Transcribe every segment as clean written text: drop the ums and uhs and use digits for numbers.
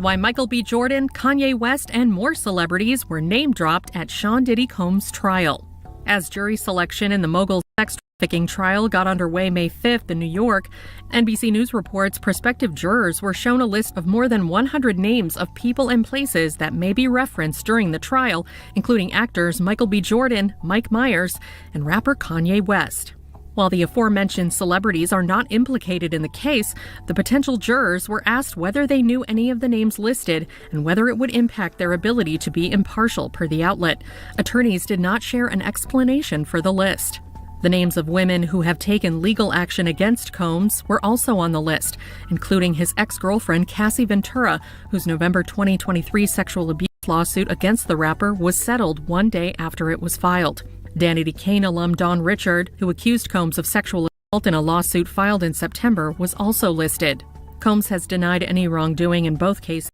Why Michael B. Jordan, Kanye West, and more celebrities were name-dropped at Sean Diddy Combs' trial. As jury selection in the mogul sex trafficking trial got underway May 5th in New York, NBC News reports prospective jurors were shown a list of more than 100 names of people and places that may be referenced during the trial, including actors Michael B. Jordan, Mike Myers, and rapper Kanye West. While the aforementioned celebrities are not implicated in the case, the potential jurors were asked whether they knew any of the names listed and whether it would impact their ability to be impartial, per the outlet. Attorneys did not share an explanation for the list. The names of women who have taken legal action against Combs were also on the list, including his ex-girlfriend Cassie Ventura, whose November 2023 sexual abuse lawsuit against the rapper was settled one day after it was filed. Danity Kane alum Dawn Richard, who accused Combs of sexual assault in a lawsuit filed in September, was also listed. Combs has denied any wrongdoing in both cases.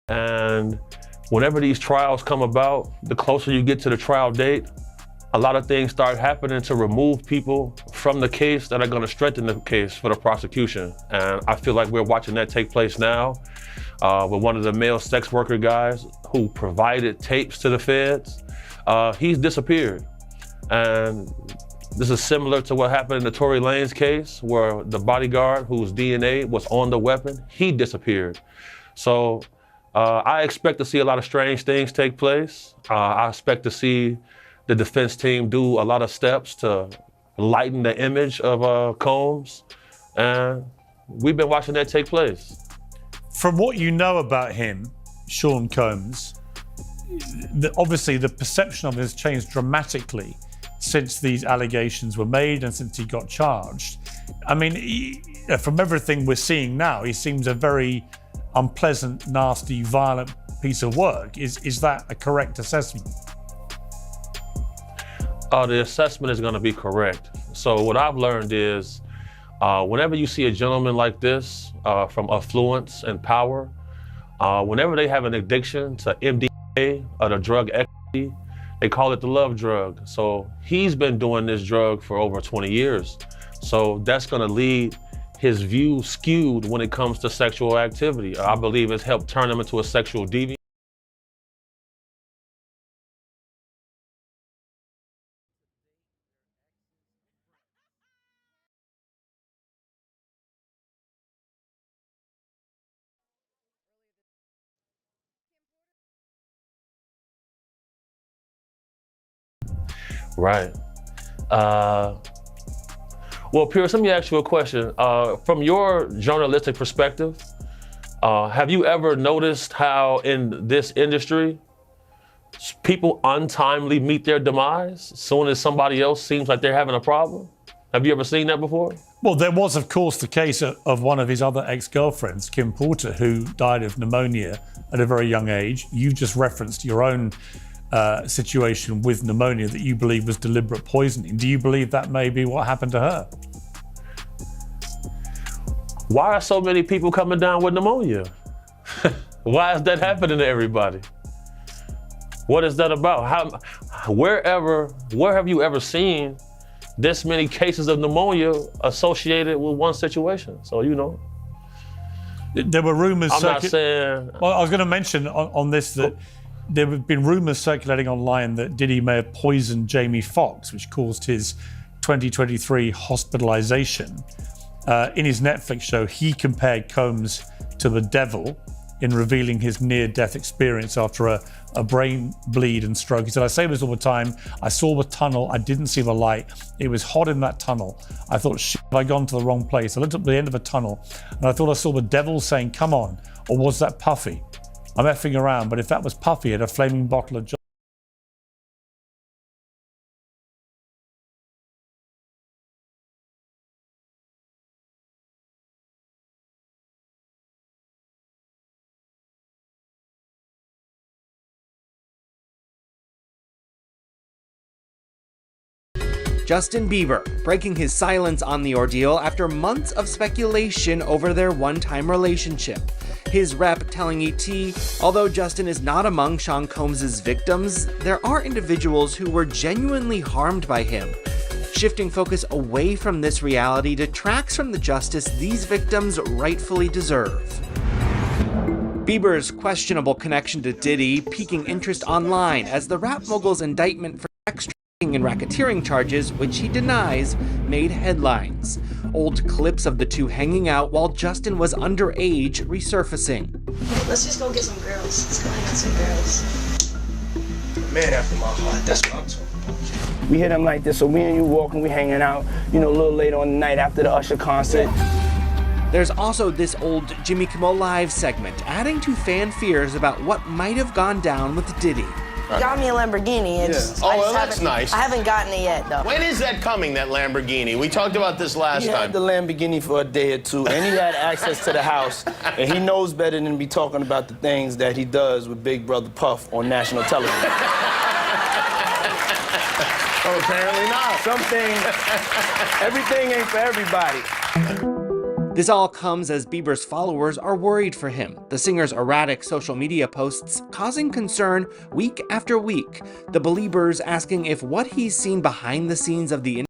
And whenever these trials come about, the closer you get to the trial date, a lot of things start happening to remove people from the case that are going to strengthen the case for the prosecution. And I feel like we're watching that take place now with one of the male sex worker guys who provided tapes to the feds. He's disappeared. And this is similar to what happened in the Tory Lanez case, where the bodyguard whose DNA was on the weapon, he disappeared. So I expect to see a lot of strange things take place. I expect to see the defense team do a lot of steps to lighten the image of Combs, and we've been watching that take place. From what you know about him, Sean Combs, obviously the perception of him has changed dramatically since these allegations were made and since he got charged. I mean, from everything we're seeing now, he seems a very unpleasant, nasty, violent piece of work. Is that a correct assessment? The assessment is going to be correct. So what I've learned is whenever you see a gentleman like this from affluence and power, whenever they have an addiction to MDMA or the drug ecstasy, they call it the love drug. So he's been doing this drug for over 20 years. So that's going to lead his view skewed when it comes to sexual activity. I believe it's helped turn him into a sexual deviant. Right. Well, Pierce, let me ask you a question. From your journalistic perspective, have you ever noticed how in this industry, people untimely meet their demise as soon as somebody else seems like they're having a problem? Have you ever seen that before? Well, there was, of course, the case of one of his other ex-girlfriends, Kim Porter, who died of pneumonia at a very young age. You just referenced your own situation with pneumonia that you believe was deliberate poisoning. Do you believe that may be what happened to her? Why are so many people coming down with pneumonia? Why is that happening to everybody? What is that about? Where have you ever seen this many cases of pneumonia associated with one situation? So, you know. There were rumors. I'm not saying. Well, I was going to mention on this that there have been rumors circulating online that Diddy may have poisoned Jamie Foxx, which caused his 2023 hospitalization. In his Netflix show, he compared Combs to the devil in revealing his near-death experience after a brain bleed and stroke. He said, I say this all the time, I saw the tunnel, I didn't see the light. It was hot in that tunnel. I thought, shit, have I gone to the wrong place? I looked up the end of a tunnel and I thought I saw the devil saying, come on, or was that Puffy? I'm effing around, but if that was Puffy, he had a flaming bottle of Justin Bieber breaking his silence on the ordeal after months of speculation over their one-time relationship. His rep telling ET, although Justin is not among Sean Combs' victims, there are individuals who were genuinely harmed by him. Shifting focus away from this reality detracts from the justice these victims rightfully deserve. Bieber's questionable connection to Diddy piquing interest online as the rap mogul's indictment for sex trafficking and racketeering charges, which he denies, made headlines. Old clips of the two hanging out while Justin was underage resurfacing. Let's just go get some girls. Let's go hang out some girls. Man after my heart, that's what I'm talking about. We hit him like this, so we and you walking, we hanging out, a little later on the night after the Usher concert. There's also this old Jimmy Kimmel Live segment, adding to fan fears about what might have gone down with Diddy. Got me a Lamborghini. That's nice. I haven't gotten it yet, though. When is that coming, that Lamborghini? We talked about this last He time. had the Lamborghini for a day or two, and he had access to the house, and he knows better than to be talking about the things that he does with Big Brother Puff on national television. Oh, apparently not. Some things, everything ain't for everybody. This all comes as Bieber's followers are worried for him, the singer's erratic social media posts causing concern week after week, the Beliebers asking if what he's seen behind the scenes of the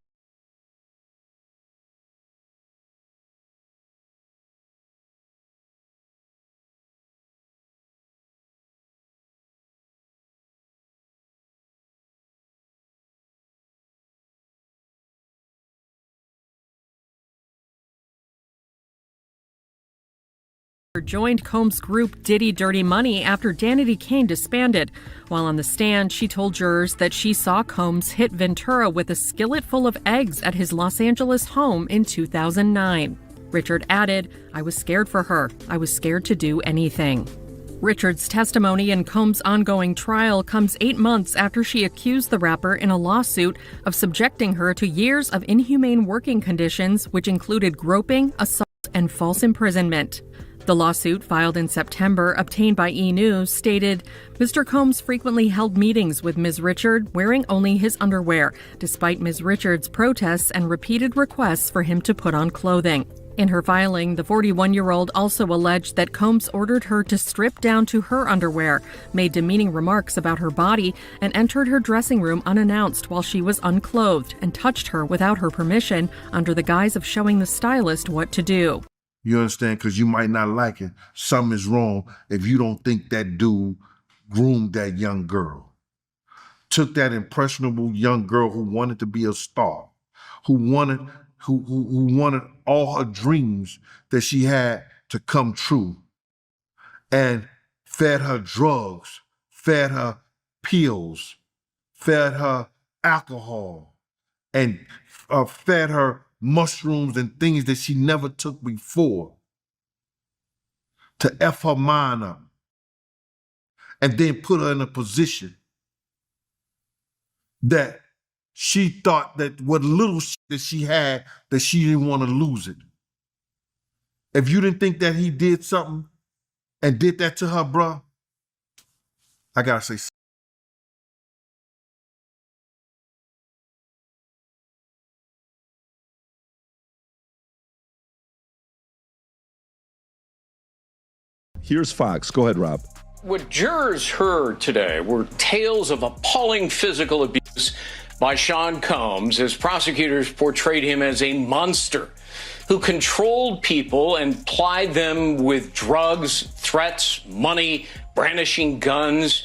joined Combs' group Diddy Dirty Money after Danity Kane disbanded. While on the stand, she told jurors that she saw Combs hit Ventura with a skillet full of eggs at his Los Angeles home in 2009. Richard added, "I was scared for her. I was scared to do anything." Richard's testimony in Combs' ongoing trial comes 8 months after she accused the rapper in a lawsuit of subjecting her to years of inhumane working conditions, which included groping, assault, and false imprisonment. The lawsuit, filed in September, obtained by E! News, stated, Mr. Combs frequently held meetings with Ms. Richard wearing only his underwear, despite Ms. Richard's protests and repeated requests for him to put on clothing. In her filing, the 41-year-old also alleged that Combs ordered her to strip down to her underwear, made demeaning remarks about her body, and entered her dressing room unannounced while she was unclothed, and touched her without her permission under the guise of showing the stylist what to do. You understand? Because you might not like it. Something is wrong if you don't think that dude groomed that young girl. Took that impressionable young girl who wanted to be a star, who wanted all her dreams that she had to come true, and fed her drugs, fed her pills, fed her alcohol, and fed her mushrooms and things that she never took before to F her mind up, and then put her in a position that she thought that what little shit that she had, that she didn't want to lose it. If you didn't think that he did something and did that to her, bruh, I gotta say, Here's Fox. Go ahead, Rob. What jurors heard today were tales of appalling physical abuse by Sean Combs as prosecutors portrayed him as a monster who controlled people and plied them with drugs, threats, money, brandishing guns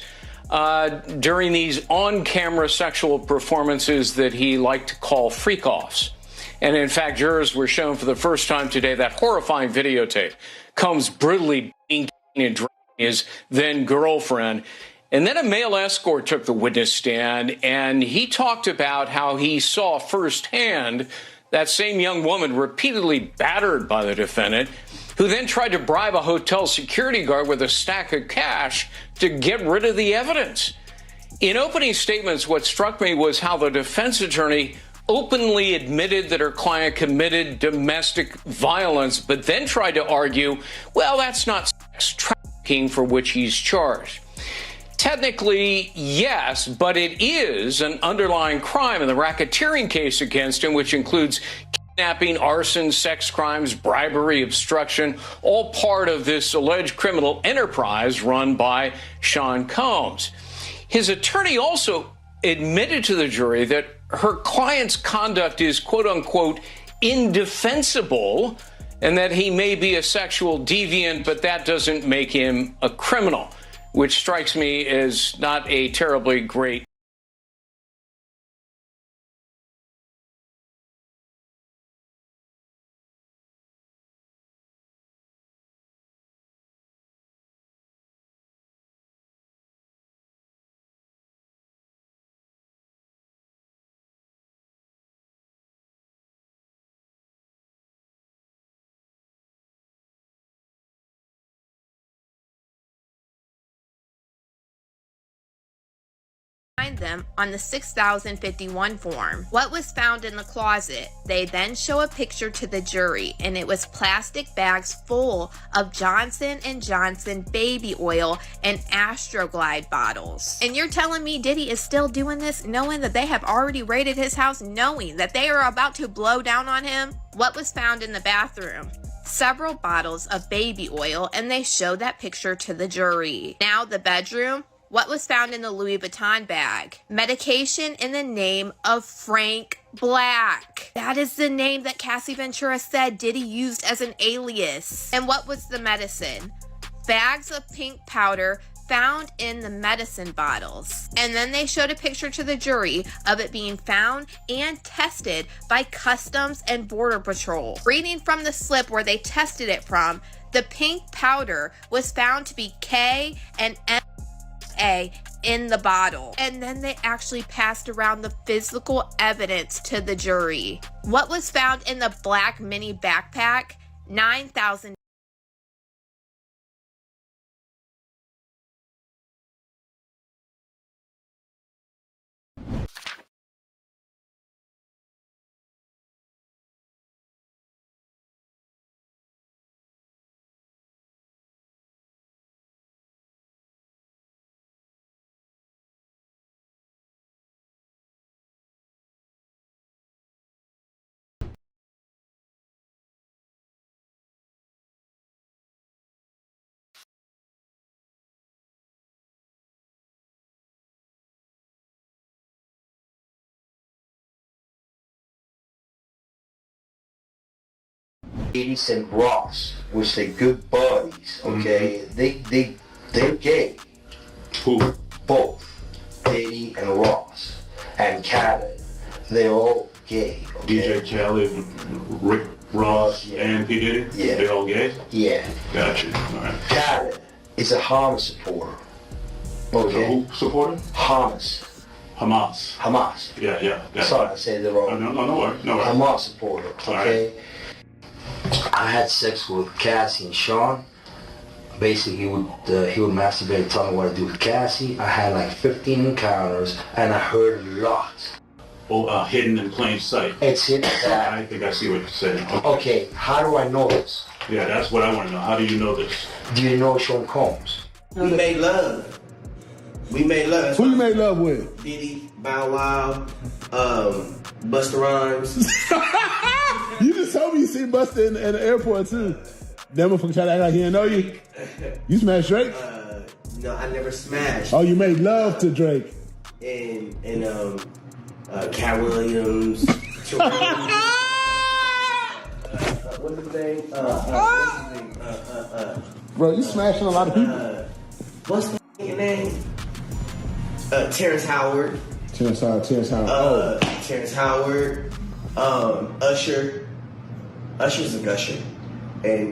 during these on-camera sexual performances that he liked to call freakoffs. And in fact, jurors were shown for the first time today that horrifying videotape. Combs brutally beating and dragging his then-girlfriend. And then a male escort took the witness stand, and he talked about how he saw firsthand that same young woman repeatedly battered by the defendant, who then tried to bribe a hotel security guard with a stack of cash to get rid of the evidence. In opening statements, what struck me was how the defense attorney openly admitted that her client committed domestic violence, but then tried to argue, well, that's not sex trafficking for which he's charged. Technically, yes, but it is an underlying crime in the racketeering case against him, which includes kidnapping, arson, sex crimes, bribery, obstruction, all part of this alleged criminal enterprise run by Sean Combs. His attorney also admitted to the jury that her client's conduct is quote unquote indefensible and that he may be a sexual deviant, but that doesn't make him a criminal, which strikes me as not a terribly great. Them on the 6051 form. What was found in the closet? They then show a picture to the jury, and it was plastic bags full of Johnson & Johnson baby oil and Astroglide bottles. And you're telling me Diddy is still doing this, knowing that they have already raided his house, knowing that they are about to blow down on him? What was found in the bathroom? Several bottles of baby oil, and they show that picture to the jury. Now the bedroom. What was found in the Louis Vuitton bag? Medication in the name of Frank Black. That is the name that Cassie Ventura said Diddy used as an alias. And what was the medicine? Bags of pink powder found in the medicine bottles. And then they showed a picture to the jury of it being found and tested by Customs and Border Patrol. Reading from the slip where they tested it from, the pink powder was found to be K and M in the bottle, and then they actually passed around the physical evidence to the jury. What was found in the black mini backpack? 9,000. Diddy and Ross, which they good buddies, okay? They're gay. Who? Both. Diddy and Ross. And Khaled. They're all gay. Okay? DJ Khaled, Rick Ross, and P. Diddy? Yeah. They're all gay? Yeah. Gotcha. All right. Khaled is a Hamas supporter. Okay? Who supporter? Hamas. Hamas. Yeah. Sorry, I said it wrong. No worries. Hamas supporter, okay? Right. I had sex with Cassie and Sean. Basically, he would masturbate and tell me what to do with Cassie. I had like 15 encounters, and I heard a lot. Oh, hidden in plain sight. It's hidden. I think I see what you're saying. Okay, how do I know this? Yeah, that's what I want to know. How do you know this? Do you know Sean Combs? We made love. Who you made love with? Diddy, Bow Wow, Busta Rhymes. You just told me you seen Busta in the airport too. That motherfucker tried to act like he didn't know you. You smashed Drake? No, I never smashed. Oh, you made love to Drake. And Cat Williams. What's his name? Bro, you smashing a lot of people. What's the name? Terrence Howard. Terrence Howard. Terrence Howard. Usher. Usher's a gusher. And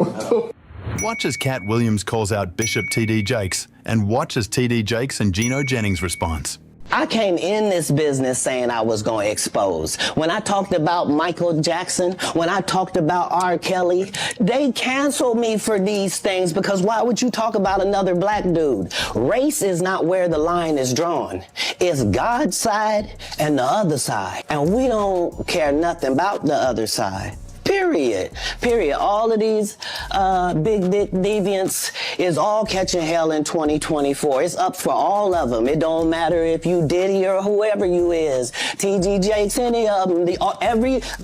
watch as Cat Williams calls out Bishop T.D. Jakes, and watch as T.D. Jakes and Geno Jennings' response. I came in this business saying I was going to expose. When I talked about Michael Jackson, when I talked about R. Kelly, they canceled me for these things because why would you talk about another black dude? Race is not where the line is drawn. It's God's side and the other side. And we don't care nothing about the other side. Period. All of these big dick deviants is all catching hell in 2024. It's up for all of them. It don't matter if you Diddy or whoever you is, T.G. Jakes, any of them.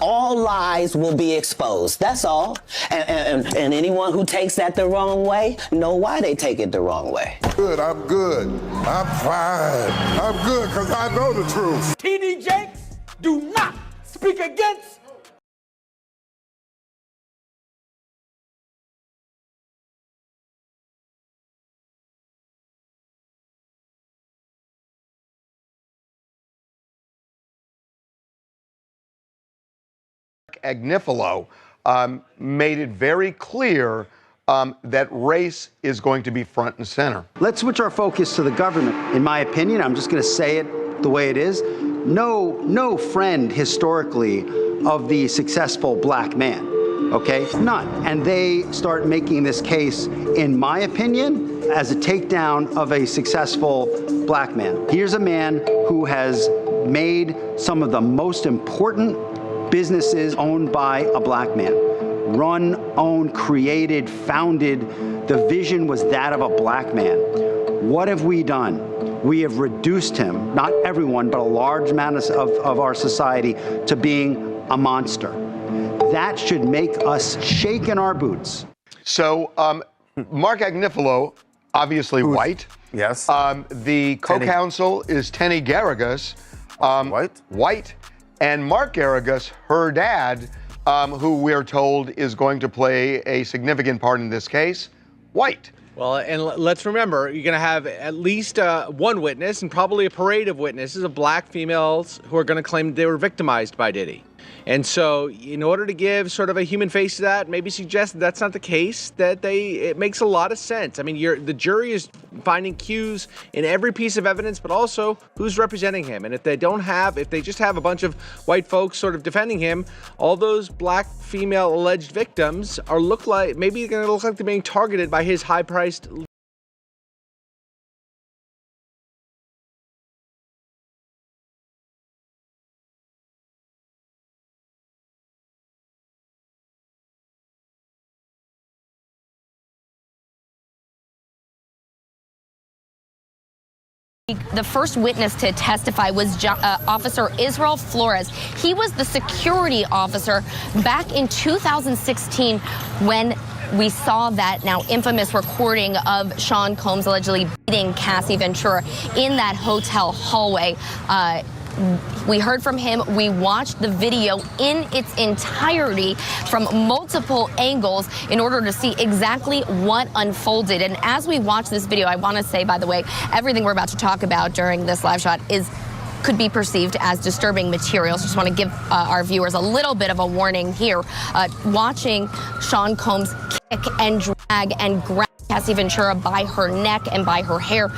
All lies will be exposed. That's all. And anyone who takes that the wrong way, know why they take it the wrong way. Good, I'm good. I'm fine. I'm good because I know the truth. T.D. Jakes, do not speak against Agnifilo made it very clear that race is going to be front and center. Let's switch our focus to the government. In my opinion, I'm just going to say it the way it is. No friend historically of the successful black man, okay? None. And they start making this case, in my opinion, as a takedown of a successful black man. Here's a man who has made some of the most important businesses owned by a black man. Run, owned, created, founded. The vision was that of a black man. What have we done? We have reduced him, not everyone, but a large amount of our society, to being a monster. That should make us shake in our boots. So, Mark Agnifilo, obviously white. Yes. The co-counsel is Tenny Garrigus, white. And Mark Garrigus, her dad, who we're told is going to play a significant part in this case, white. Well, and let's remember, you're going to have at least one witness and probably a parade of witnesses of black females who are going to claim they were victimized by Diddy. And so in order to give sort of a human face to that, maybe suggest that that's not the case, it makes a lot of sense. I mean, the jury is finding cues in every piece of evidence, but also who's representing him. And if they just have a bunch of white folks sort of defending him, all those black female alleged victims maybe going to look like they're being targeted by his high-priced The first witness to testify was Officer Israel Flores. He was the security officer back in 2016 when we saw that now infamous recording of Sean Combs allegedly beating Cassie Ventura in that hotel hallway. We heard from him. We watched the video in its entirety from multiple angles in order to see exactly what unfolded. And as we watch this video, I want to say, by the way, everything we're about to talk about during this live shot could be perceived as disturbing materials. Just want to give our viewers a little bit of a warning here. Watching Sean Combs kick and drag and grab Cassie Ventura by her neck and by her hair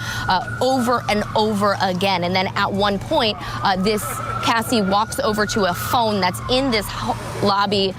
over and over again. And then at one point, Cassie walks over to a phone that's in this lobby,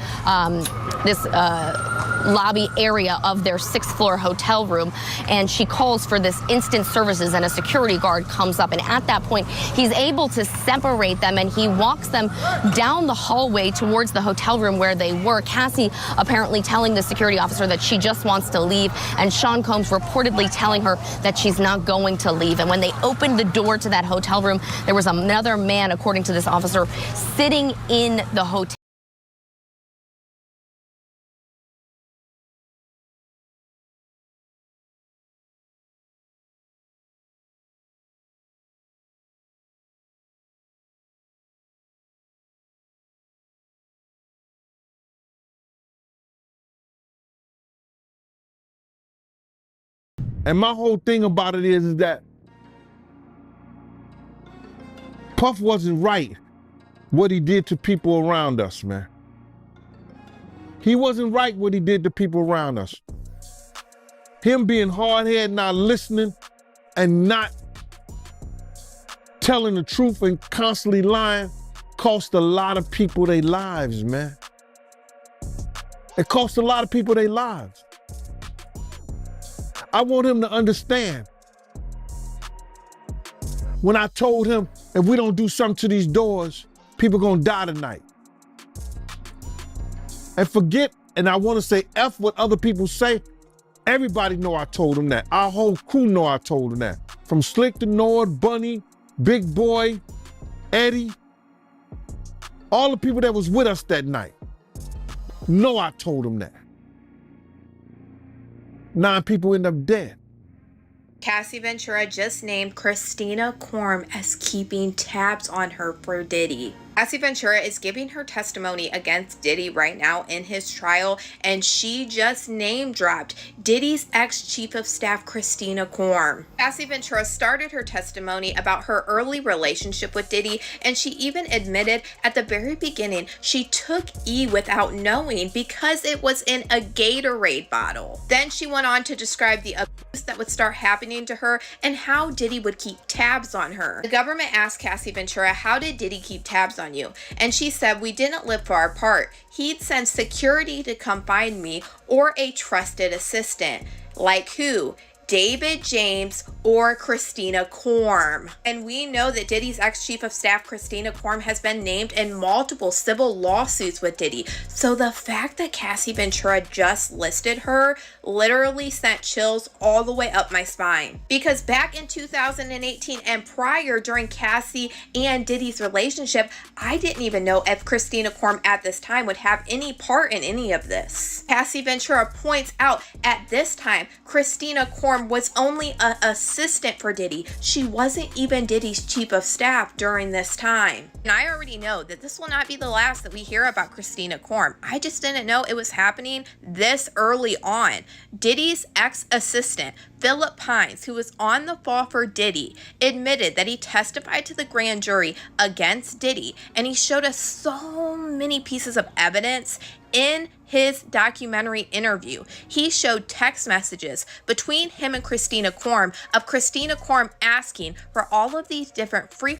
lobby area of their 6th floor hotel room, and she calls for this instant services, and a security guard comes up, and at that point he's able to separate them, and he walks them down the hallway towards the hotel room where they were. Cassie apparently telling the security officer that she just wants to leave, and Sean Combs reportedly telling her that she's not going to leave. And when they opened the door to that hotel room, there was another man, according to this officer, sitting in the hotel. And my whole thing about it is that Puff wasn't right what he did to people around us, man. He wasn't right what he did to people around us. Him being hard-headed, not listening, and not telling the truth and constantly lying cost a lot of people their lives, man. It cost a lot of people their lives. I want him to understand. When I told him, if we don't do something to these doors, people gonna die tonight. And forget, and I wanna say F what other people say, everybody know I told him that. Our whole crew know I told him that. From Slick to Nord, Bunny, Big Boy, Eddie, all the people that was with us that night, know I told him that. 9 people end up dead. Cassie Ventura just named Christina Korm as keeping tabs on her for Diddy. Cassie Ventura is giving her testimony against Diddy right now in his trial, and she just name-dropped Diddy's ex-chief of staff, Christina Korm. Cassie Ventura started her testimony about her early relationship with Diddy, and she even admitted at the very beginning she took E without knowing because it was in a Gatorade bottle. Then she went on to describe the abuse that would start happening to her and how Diddy would keep tabs on her. The government asked Cassie Ventura, how did Diddy keep tabs on you? And she said, we didn't live far apart. He'd send security to come find me or a trusted assistant. Like who? David James or Christina Korm. And we know that Diddy's ex-chief of staff, Christina Korm, has been named in multiple civil lawsuits with Diddy. So the fact that Cassie Ventura just listed her literally sent chills all the way up my spine. Because back in 2018 and prior, during Cassie and Diddy's relationship, I didn't even know if Christina Korm at this time would have any part in any of this. Cassie Ventura points out at this time, Christina Korm was only an assistant for Diddy. She wasn't even Diddy's chief of staff during this time. And I already know that this will not be the last that we hear about Christina Korm. I just didn't know it was happening this early on. Diddy's ex-assistant, Philip Pines, who was on the fall for Diddy, admitted that he testified to the grand jury against Diddy, and he showed us so many pieces of evidence in his documentary interview. He showed text messages between him and Christina Korm of Christina Korm asking for all of these different free